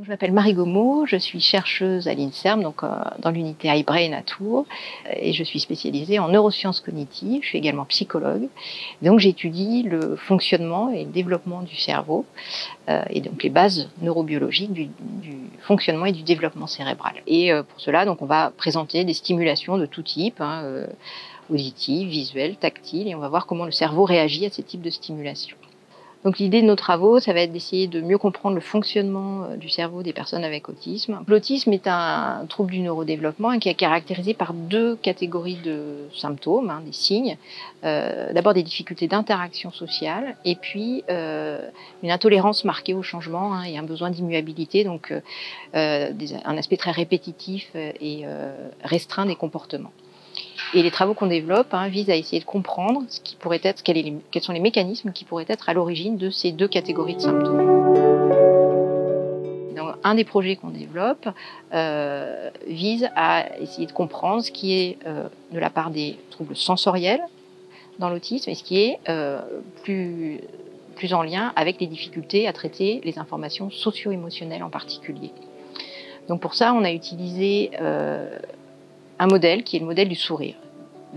Je m'appelle Marie Gaumot, je suis chercheuse à l'INSERM, donc dans l'unité iBrain à Tours, et je suis spécialisée en neurosciences cognitives. Je suis également psychologue, donc j'étudie le fonctionnement et le développement du cerveau, et donc les bases neurobiologiques du fonctionnement et du développement cérébral. Et pour cela, donc on va présenter des stimulations de tout type, auditives, visuelles, tactiles, et on va voir comment le cerveau réagit à ces types de stimulations. Donc l'idée de nos travaux, ça va être d'essayer de mieux comprendre le fonctionnement du cerveau des personnes avec autisme. L'autisme est un trouble du neurodéveloppement qui est caractérisé par deux catégories de symptômes, des signes. D'abord des difficultés d'interaction sociale et puis une intolérance marquée au changement et un besoin d'immuabilité, donc un aspect très répétitif et restreint des comportements. Et les travaux qu'on développe visent à essayer de comprendre ce qui pourrait être, quels sont les mécanismes qui pourraient être à l'origine de ces deux catégories de symptômes. Donc, un des projets qu'on développe vise à essayer de comprendre ce qui est de la part des troubles sensoriels dans l'autisme et ce qui est plus en lien avec les difficultés à traiter les informations socio-émotionnelles en particulier. Donc pour ça, on a utilisé un modèle qui est le modèle du sourire,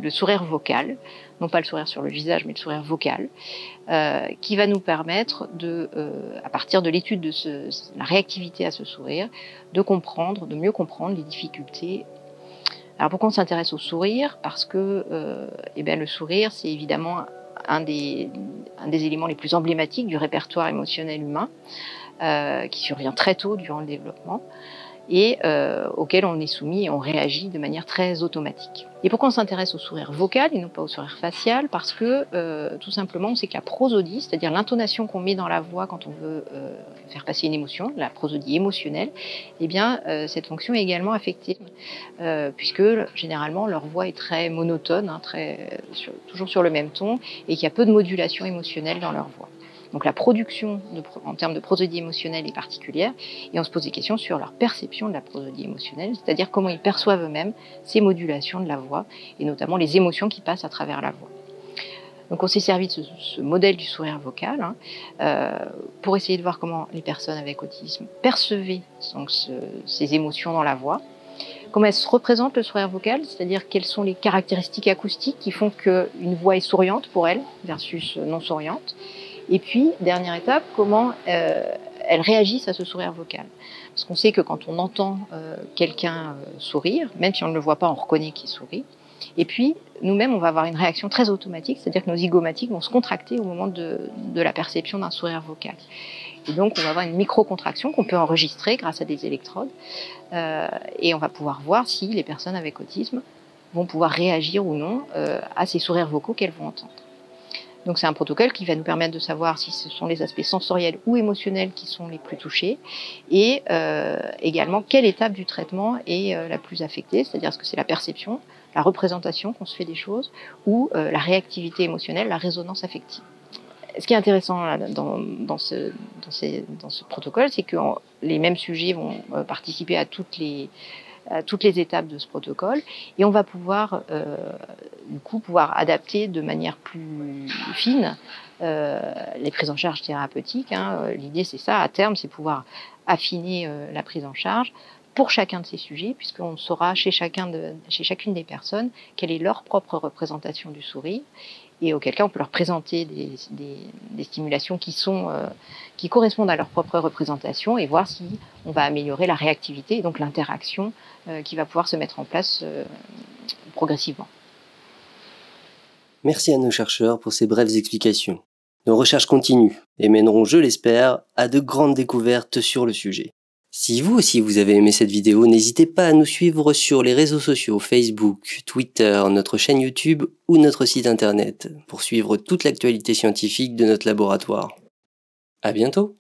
le sourire vocal, non pas le sourire sur le visage, mais le sourire vocal, qui va nous permettre, à partir de l'étude de la réactivité à ce sourire, de mieux comprendre les difficultés. Alors pourquoi on s'intéresse au sourire? Parce que le sourire, c'est évidemment un des éléments les plus emblématiques du répertoire émotionnel humain, qui survient très tôt durant le développement, et auquel on est soumis et on réagit de manière très automatique. Et pourquoi on s'intéresse au sourire vocal et non pas au sourire facial? Parce que tout simplement, on sait que la prosodie, c'est-à-dire l'intonation qu'on met dans la voix quand on veut faire passer une émotion, la prosodie émotionnelle, cette fonction est également affectée, puisque généralement leur voix est très monotone, toujours sur le même ton, et qu'il y a peu de modulation émotionnelle dans leur voix. Donc la production en termes de prosodie émotionnelle est particulière et on se pose des questions sur leur perception de la prosodie émotionnelle, c'est-à-dire comment ils perçoivent eux-mêmes ces modulations de la voix et notamment les émotions qui passent à travers la voix. Donc on s'est servi de ce modèle du sourire vocal pour essayer de voir comment les personnes avec autisme percevaient ces émotions dans la voix, comment elles se représentent le sourire vocal, c'est-à-dire quelles sont les caractéristiques acoustiques qui font qu'une voix est souriante pour elles versus non souriante. Et puis, dernière étape, comment elles réagissent à ce sourire vocal. Parce qu'on sait que quand on entend quelqu'un sourire, même si on ne le voit pas, on reconnaît qu'il sourit. Et puis, nous-mêmes, on va avoir une réaction très automatique, c'est-à-dire que nos zygomatiques vont se contracter au moment de la perception d'un sourire vocal. Et donc, on va avoir une micro-contraction qu'on peut enregistrer grâce à des électrodes. Et on va pouvoir voir si les personnes avec autisme vont pouvoir réagir ou non à ces sourires vocaux qu'elles vont entendre. Donc c'est un protocole qui va nous permettre de savoir si ce sont les aspects sensoriels ou émotionnels qui sont les plus touchés et également quelle étape du traitement est la plus affectée, c'est-à-dire est-ce que c'est la perception, la représentation qu'on se fait des choses ou la réactivité émotionnelle, la résonance affective. Ce qui est intéressant là, dans ce protocole, c'est que les mêmes sujets vont participer à toutes les étapes de ce protocole et on va pouvoir adapter de manière plus fine les prises en charge thérapeutiques. L'idée c'est ça, à terme, c'est pouvoir affiner la prise en charge pour chacun de ces sujets, puisqu'on saura chez chacune des personnes quelle est leur propre représentation du sourire et auquel cas on peut leur présenter des stimulations qui correspondent à leur propre représentation et voir si on va améliorer la réactivité et donc l'interaction qui va pouvoir se mettre en place progressivement. Merci à nos chercheurs pour ces brèves explications. Nos recherches continuent et mèneront, je l'espère, à de grandes découvertes sur le sujet. Si vous aussi vous avez aimé cette vidéo, n'hésitez pas à nous suivre sur les réseaux sociaux Facebook, Twitter, notre chaîne YouTube ou notre site internet pour suivre toute l'actualité scientifique de notre laboratoire. À bientôt!